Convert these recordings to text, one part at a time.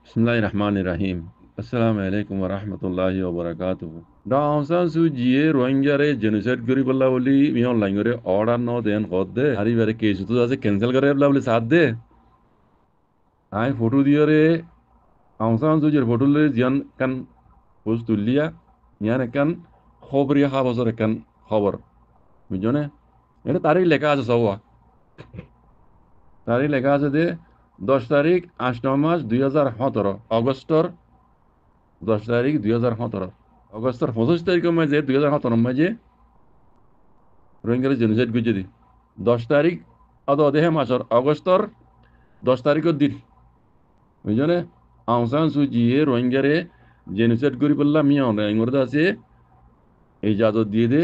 Bismillahir Rahmanir Rahim. Assalamu alaikum wa rahmatullahi wa barakatuh. Da Aung San Suu Rohingyare genocide kuri bolla boli mi online করে order no দেন কদে আরি বারে case তো আছে cancel করে বলা বলি সাথ দে আই ফটো দিয়ে রে Aung San Suu ফটো লে জিয়ান কান পোস্ট তুলিয়া ইয়ান কান খবরিয়া খবর কান খবর বুঝনে এটা তারিখ লেখা আছে সব তারিখ লেখা আছে যে 10 তারিখ 8 মাস 2017 অগস্টর 10 তারিখ 2017 অগস্টর 25 তারিখের মাঝে 2017 মাঝে রোহিঙ্গার জেনোসাইড গুজে দি 10 তারিখ দেহে মাসর অগস্টর 10 তারিখের দিন বুঝলে আউং সান সুজিয়ে রোহিঙ্গারে জেনোসাইড করি বললাম মিয়া ইংরেজ আছে এই জাদত দিয়ে দে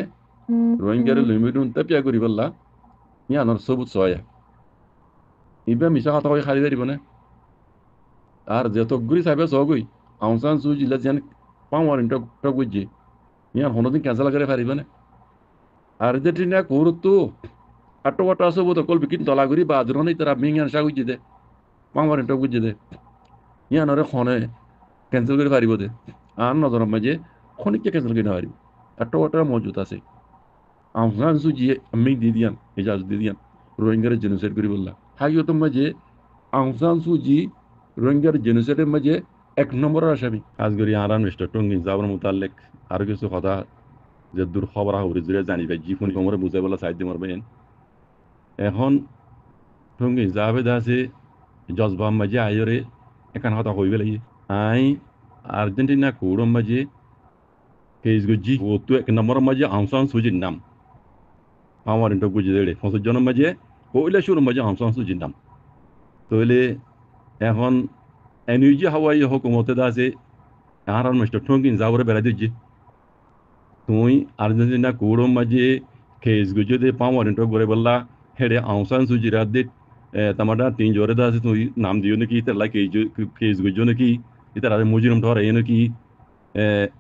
রোহিঙ্গারে লিমিটুন তাপিয়া করি বললা মিয়া নর সবুজ সয়া ইবা মিশা কথা কই খালি দাঁড়িব না আর যেতগুলি সাহেবে সগই আউং সান সুজি যেন পাওয়ার টক বুঝছে মিয়া হনদিন ক্যান্সেল করে পারিব না Argentina kurtu atau wata sebut kol bikin tolak guri badron itu rabing yang saya uji deh, mangwarin tak uji deh, ya nore khone cancel guri pari bode, nozar maje khone kya cancel guri pari, atau wata maujuda se, Aung Suji aming didian, ijaz didian, Rohingya genocide guri bolla, hayo to maje Aung San Suji Rohingya genocide maje ek number asami, az guri aran Mr. Tungin zabar mutalek, arge su khada যে দূর খবর হবরে জুড়ে জানি ভাই জিফুন কোমরে বুঝাই বলা side দিয়ে মারবেন এখন সঙ্গে জাভেদ আছে জজবা মাঝে আইরে এখান হতা হইবে লাগি আই আর্জেন্টিনা কুড়ম মাঝে কেস গুজি ও তো এক নম্বর মাঝে আউং সান সুজির নাম আমার ইন্টো গুজি দেড়ে ৫০ জনের মাঝে ওইলে শুরু মাঝে আউং সান সুজির নাম তাহলে এখন এনইউজি হাওয়াই হুকুমতে আছে আর মিস্টার ঠঙ্গিন যাবরে বেড়াই দিচ্ছি তুই আর্জেন্টিনা কুড়ম মাঝে কেস গুজে পাওয়ার ইন্টো করে বললা হেডে আউং সান সুজি রাত দে তামাটা ৩ জোরে আছে তুই নাম দিও নাকি তার লাই কেস গুজো নাকি ইতার আরে মুজিরম ধর এ নাকি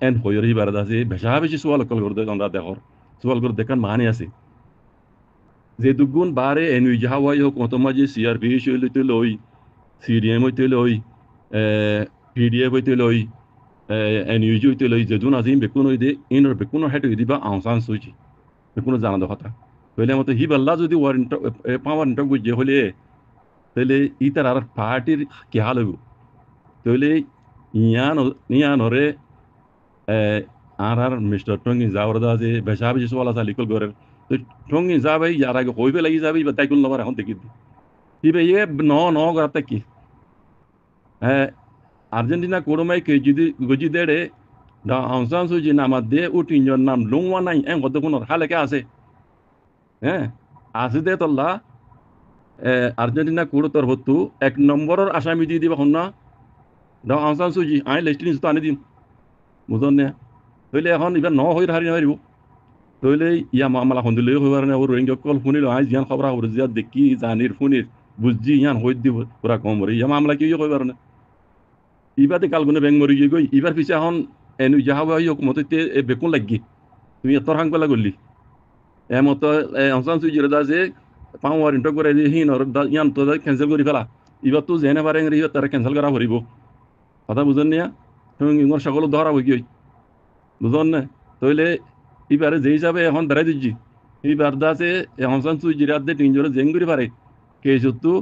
এন হইরি বারাদ আছে বেশা বেশি সোয়াল কল করে আমরা দেখর সোয়াল করে দেখান মানে আছে যে দুগুণ বারে এনুই যাওয়াই হোক কত মাঝে সিআরপি হইতে লই সিডিএম হইতে লই পিডিএফ হইতে লই এনইউজি হইতে লই যেদুন আজিম বেকুন হইতে ইনর বেকুন হেড হই দিবা আউং সান সুজি বেকুন জানা দখতা হইলে মতো হি বাল্লা যদি ওয়ারেন্ট পাওয়ার ইন্টার বুঝে হলে তাহলে ইতার আর পার্টির কি হাল হইব তাহলে ইয়ানরে আর মিস্টার টঙ্গি যাওয়ার আছে বেশা বেশি সোয়াল আছে লিকল গরের তো টঙ্গি যাবে ইয়ার আগে হইবে লাগি যাবে বা তাই কোন লবার এখন দেখি দিবে ইয়ে ন করাতে কি হ্যাঁ আর্জেন্টিনা কোরমাই কে যদি গজি দেড়ে দা আউং সান সুজি নামার দিয়ে ও ৩ জন নাম লুংওয়া নাই এন কত কোন হালেকে আছে হ্যাঁ আছে দে তল্লা আর্জেন্টিনা কুড়ো তোর হতু ১ নম্বরের আসামি দিয়ে দিবা না দা আউং সান সুজি আই লিস্টিন তো আনি দিম বুঝন না তইলে এখন এবার ন হই হারি হারিব তইলে ইয়া মামলা হন্দিলেও হইবার না ও রোহিঙ্গা কল শুনিল আই জিয়ান খবর হবর জিয়া দেখি জানির শুনির বুঝছি ইয়ান হই দিব পুরা কম রে ইয়া মামলা কি কইবার না ইবাতে কালগুনে ব্যাং মরি গই ইবার পিছে এখন এনু যাহাব হই মততে বেকুন লাগি তুমি তোর হাং পেলা গলি এমত অনসান সুজিরে দা যে পাওয়ার ইন্টো করে হিন আর ইয়ান তো ক্যান্সেল করি ফেলা ইবার তো জেনে পারে ইবার তারা ক্যান্সেল করা হরিব কথা বুঝেন নিয়া তুমি ইংর সকল ধরা হই গই বুঝন না তইলে ইবারে যে হিসাবে এখন বেড়াই দিচ্ছি ইবার দাসে অনসান সুজিরে আদে ৩ জনে জেং করি পারে কেস তো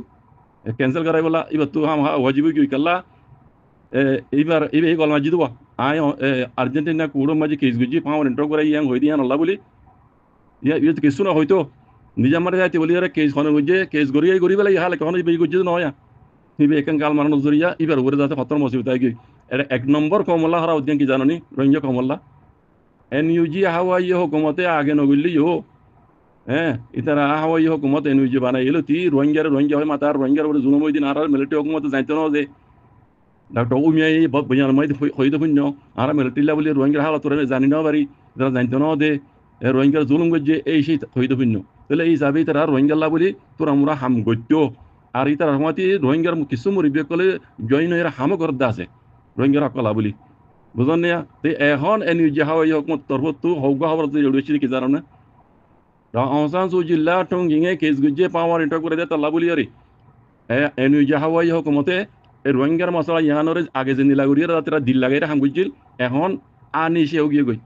ক্যান্সেল করাই বলা ইবার তো হাম ওয়াজিব কি কাল্লা এইবার এই গল মাজি দেবো আই আর্জেন্টিনা কুড়ো মাঝে কেস গুজি পাওয়ার ইন্টার করে ইয়াং হই দিয়া নল্লা বলি ইয়ে কিছু না হয়তো নিজে মারে যাইতে বলি আরে কেস খনে গুজে কেস গড়িয়ে গড়ি বেলা ইহালে কখনো বেই গুজে নয়া হিবে একান কাল মারানো জরিয়া ইবার উপরে যাতে খতর মসিবতাই গই এটা ১ নম্বর কমলা হারা উদ্যান কি জাননি রোহিঙ্গা কমলা এনইউজি হাওয়াই হুকুমতে আগে নগলি ইও হ্যাঁ ইতারা হাওয়াই হুকুমত এনইউজি বানাই এলো তি রোহিঙ্গা হয় মাতার রোহিঙ্গার উপরে জুলুম হই দিন আর মিলিটারি হুকুমতে যাইতে না যে ডাক্তার উমিয়াই বয়ান মাই হইতে শূন্য আর মিলিটারিলা বলি রোহিঙ্গার হালত জানি না পারি যারা জানতে না দে রোহিঙ্গার জুলুম গজ্জে এই সেই হইতে শূন্য তাহলে এই যাবে তারা রোহিঙ্গাল্লা বলি তোরা আমরা হাম গত্য আর ইতার সময়তে রোহিঙ্গার কিছু মরিবে কলে জয়ন এরা হামও করতে আছে রোহিঙ্গার কলা বলি বুঝন না তো এখন এনইউজি হাওয়াই হুকুমত তরফত হৌগা হবার জড়িয়েছিল কি জানো না আউং সান সুজিল্লা টঙ্গিঙে কেস গুজে পাওয়ার ইন্টার করে দে তল্লা বলি আরে এনইউজি হাওয়াই হুকুমতে এই রোহিঙ্গার মশলা ইয়ানোরে আগে যে নীলাগুড়িয়ে তারা দিল লাগাইরা হাম বুঝছিল এখন আনি সেও গিয়ে গই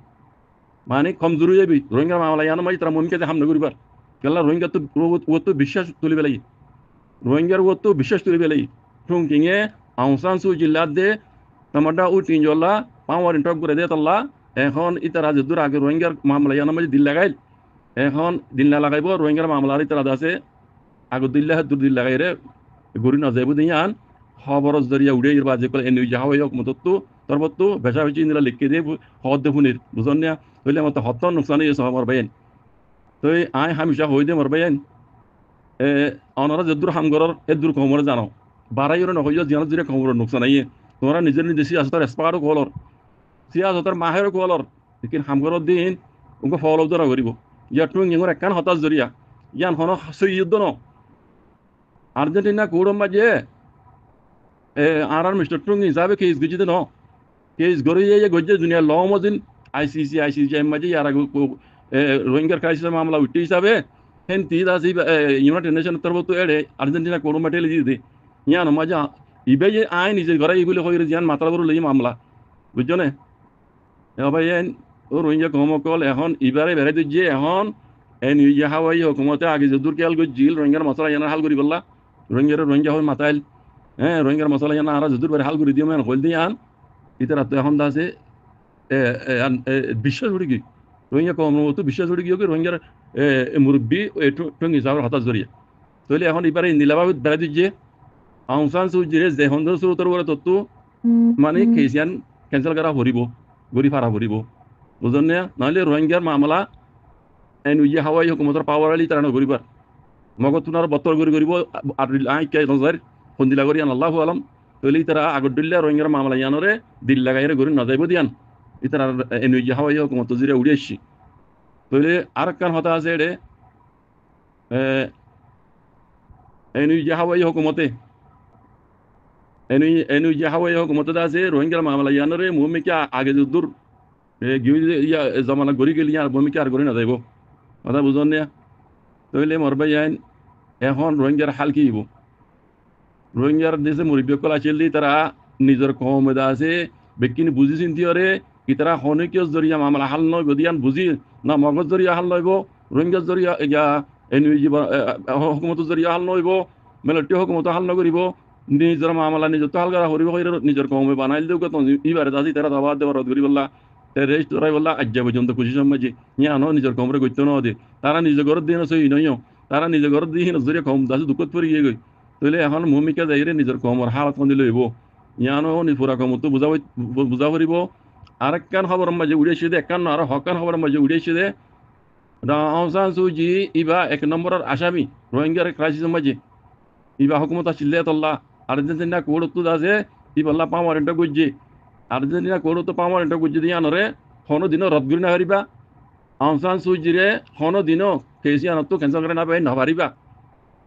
মানে কমজোরি যাবি রোহিঙ্গার মামলা ইয়ানো মাঝে তারা মমিকে হাম নগরিবার কেলা রোহিঙ্গা তো ও তো বিশ্বাস তুলি বেলাই রোহিঙ্গার ও তো বিশ্বাস তুলি বেলাই ঠুংকিংয়ে আউসান সু জিল্লাত দে তামাডা ও তিনজলা পাওয়ার ইন্টক করে দে তাল্লা এখন ইতারা যদুর আগে রোহিঙ্গার মামলা ইয়ানো মাঝে দিল লাগাইল এখন দিল না লাগাইব রোহিঙ্গার মামলার ইতারা আছে আগত দিল্লা দূর দিল লাগাই রে গড়ি না যাইব দিয়ান খবরস জরিয়া উড়ে ইরবা যে কল এনি যাওয়া হোক মততো তরবতো বেশা বেশি নিলা লিখে দিয়ে হদ দে হুনির বুঝন না হইলে মত হত নুকসান ইয়ে সব মারবাইন তো আই হামিশা হই দে মারবাইন অনারা যদুর হামগরর এদুর খবর জানো বারাইর ন হইয়া জিয়ান জুরে খবর নুকসান আইয়ে তোমরা নিজের নিজে সিয়াসতের এসপারও কলর সিয়াসতের মাহের কলর লেকিন হামগরর দিন উনকো ফলো দরা করিব ইয়া টুং ইংর একখান হতাশ জরিয়া ইয়ান হন সই যুদ্ধ ন আর্জেন্টিনা কোড়ম মাঝে আর মিস্টার টুং হিসাবে কেস গেছিতে ন কেস গড়িয়ে গজ্জে দুনিয়া ল মদিন আইসিসি মাঝে ইয়ার আগে রোহিঙ্গার ক্রাইসিস মামলা উঠতে হিসাবে হেন তিদ আছে ইউনাইটেড নেশন তরফ এড়ে আর্জেন্টিনা কোড়ম মাঠে দিয়ে দে ইয়ান মাঝে ইবে যে আইন নিজে ঘরে এগুলো হয়ে জিয়ান মাত্রা বড় লই মামলা বুঝছো না ভাই ও রোহিঙ্গা কমকল এখন ইবারে বেড়াই দিচ্ছে এখন এন ইয়ে হাওয়াই হুকুমতে আগে যদুর কেয়াল গজ্জিল রোহিঙ্গার মশলা ইয়ানা হাল করি বললা রোহিঙ্গা হল মাতাইল হ্যাঁ রোহিঙ্গার মশলা ইয়ানা আর যদুর বেড়ে হাল করে দিয়ে মানে হল দিয়ে আন ইতারা তো এখন আছে বিশ্বাস উঠে কি রোহিঙ্গা কম তো বিশ্বাস উঠে গিয়ে রোহিঙ্গার মুরব্বী টঙ্গি হিসাবের হতাশ জড়িয়ে তাহলে এখন এবারে নীলাভাবে বেড়াই দিচ্ছে আউসান সুজিরে যে হন্দ সুরতর বলে তত্ত্ব মানে কেসিয়ান ক্যান্সেল করা ভরিব গড়ি ফারা ভরিব বুঝলেন না নাহলে রোহিঙ্গার মামলা এন ইয়ে হাওয়াই হুকুমতর পাওয়ার আলি তারা নগরিবার মগত তুনার বত্তর গড়ি করিব আর আইকাই নজর সন্দিলা করি আন আল্লাহ আলম তাহলে তারা আগর দিল্লা রোহিঙ্গার মামলা ইয়ানরে দিল লাগাইরে গড়ি নজাইব দিয়ান ইতারা এন ইয়ে হাওয়াই হুকুমত জিরে উড়ে আসছি তাহলে আর কান হতা আছে এড়ে এন ইয়ে হাওয়াই হুকুমতে এন ইয়ে হাওয়াই হুকুমতে আছে রোহিঙ্গার মামলা ইয়ানরে মুমিকে আগে দূর ইয়া জমানা গড়ি গেলি আর ভূমিকা আর গড়ি না যাইব কথা বুঝন না তাহলে মরবাই আইন এখন রোহিঙ্গার হাল কি হইব রোহিঙ্গার দেশে মুরব্বীকল আছিল তারা নিজের কমদা আছে বেকিনি বুঝি চিন্তিয়রে কি তারা হনকীয় জরিয়া মামলা হাল নইব দিয়ান বুঝি না মগজ জরিয়া হাল নইব রোহিঙ্গার জরিয়া ইয়া হুকুমত জরিয়া হাল নইব মেলটি হুকুমত হাল নকরিব নিজের মামলা নিজের তো হাল করা হরিব নিজের কমে বানাইল দেব ইবারে দাদি তারা দাবাদ দেওয়ার করি বললা রেস্ট ধরাই বললা আজ্ঞা পর্যন্ত খুশি সমাজে ইয়ানো নিজের কমরে করতে ন দে তারা নিজের ঘর দিয়ে সই নইও তারা নিজের ঘর দিয়ে নজরে কম দাসে দুঃখত পড়ে গিয়ে গই তাহলে এখন ভূমিকা যাইরে নিজের কমর হালত কম দিলে হইব ইয়ানো পুরা কম তো বুঝা করিব আর একখান খবর মাঝে উড়েছে দে একখান আর হকান খবর মাঝে উড়েছে দে আউসান সুজি ইবা এক নম্বরের আসামি রোহিঙ্গার ক্রাইসিসের মাঝে ইবা হুকুমত আসলে তল্লা আর্জেন্টিনা কোড তো আছে ইবাল্লা পাওয়ারেন্ট গুজে আর্জেন্টিনা কোড তো পাওয়ারেন্ট গুজে দিয়ে আনরে হনো দিনও রদ করি না হারিবা আউসান সুজিরে হনো দিনও কেসি আনত ক্যান্সেল করে না পাই না পারিবা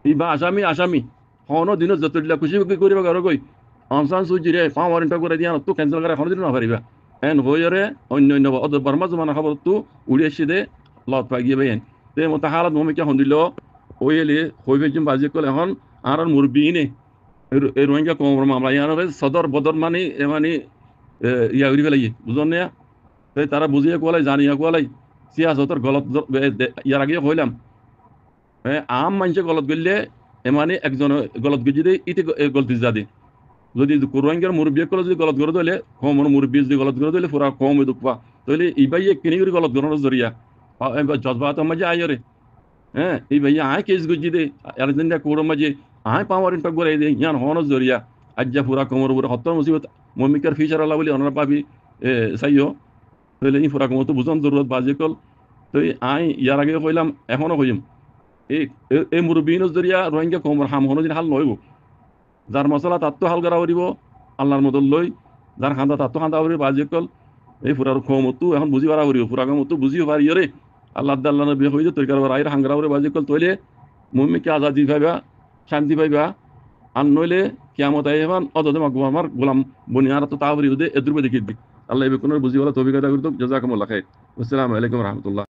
ইবা আসামি হনো দিনও যতটা খুশি করিবা ঘর গই আউসান সুজিরে পাওয়ারেন্ট করে দিয়ে আনত ক্যান্সেল করে হনো দিনও না পারিবা এন হইরে অন্য বর্মা জমানা খবর তো উড়ে এসে দে লত পাই গিয়ে বেন তে মতো হালত ভূমিকা হন্দিল ওইলে হইবে বাজি কল এখন আর মুরব্বী নে রোহিঙ্গা কমর মামলা ইয়ানোরে সদর বদর মানে ইয়া উড়ি ফেলাই বুঝন না তারা বুঝিয়ে কোয়ালাই জানিয়া কোয়ালাই সিয়াসতর গলত ইয়ার আগে হইলাম আম মানুষে গলত গেলে মানে একজন গলত গেছি দে ইতে গলতি যা দে যদি রোহিঙ্গার মুরব্বী কলে যদি গলত করে দিলে কমর মুরব্বী যদি গলত করে দিলে পুরা কম দুঃখ পা তাহলে ইবাই কিনি করে গলত করার জরিয়া জজবাত মাঝে আয়রে হ্যাঁ এই ভাইয়া আয় কেস গুজি দে আর্জেন্টিনা কোড় মাঝে আয় পাওয়ার ইন্টক করে দে ইয়ান হনস জরিয়া আজ্জা পুরা কমর উপরে হত্তর মুসিবত মমিকার ফিচার আল্লাহ বলে অনারা পাবি চাইও তাহলে ই পুরা কমর তো বুঝন জরুরত বাজে কল তো আই ইয়ার আগে কইলাম এখনো কইম এই মুরব্বীন জরিয়া রোহিঙ্গা কমর হাম হনো দিন হাল নইব যার মশলা তার তো হাল করা করিব আল্লাহর মতন লই যার খান্দা তার তো খান্দা করিব বাজে কল এই পুরার কমতো এখন বুঝি পারা করিব পুরা কমতো বুঝিও পারি রে আল্লাহ আল্লাহ নবী হইতে তৈরি করবার আইর হাঙ্গরা করে বাজি কল তৈলে মুমিকে আজাদি পাইবা শান্তি পাইবা আর নইলে কিয়ামত আইবান অদদে আমার গোলাম বনিয়ার তো তাবরি দে এদুরবে দেখিবি আল্লাহ এই কোন বুঝি বলা তৌফিক আদা করতো জাযাকুমুল্লাহ খাইর আসসালামু আলাইকুম ওয়া রাহমাতুল্লাহ।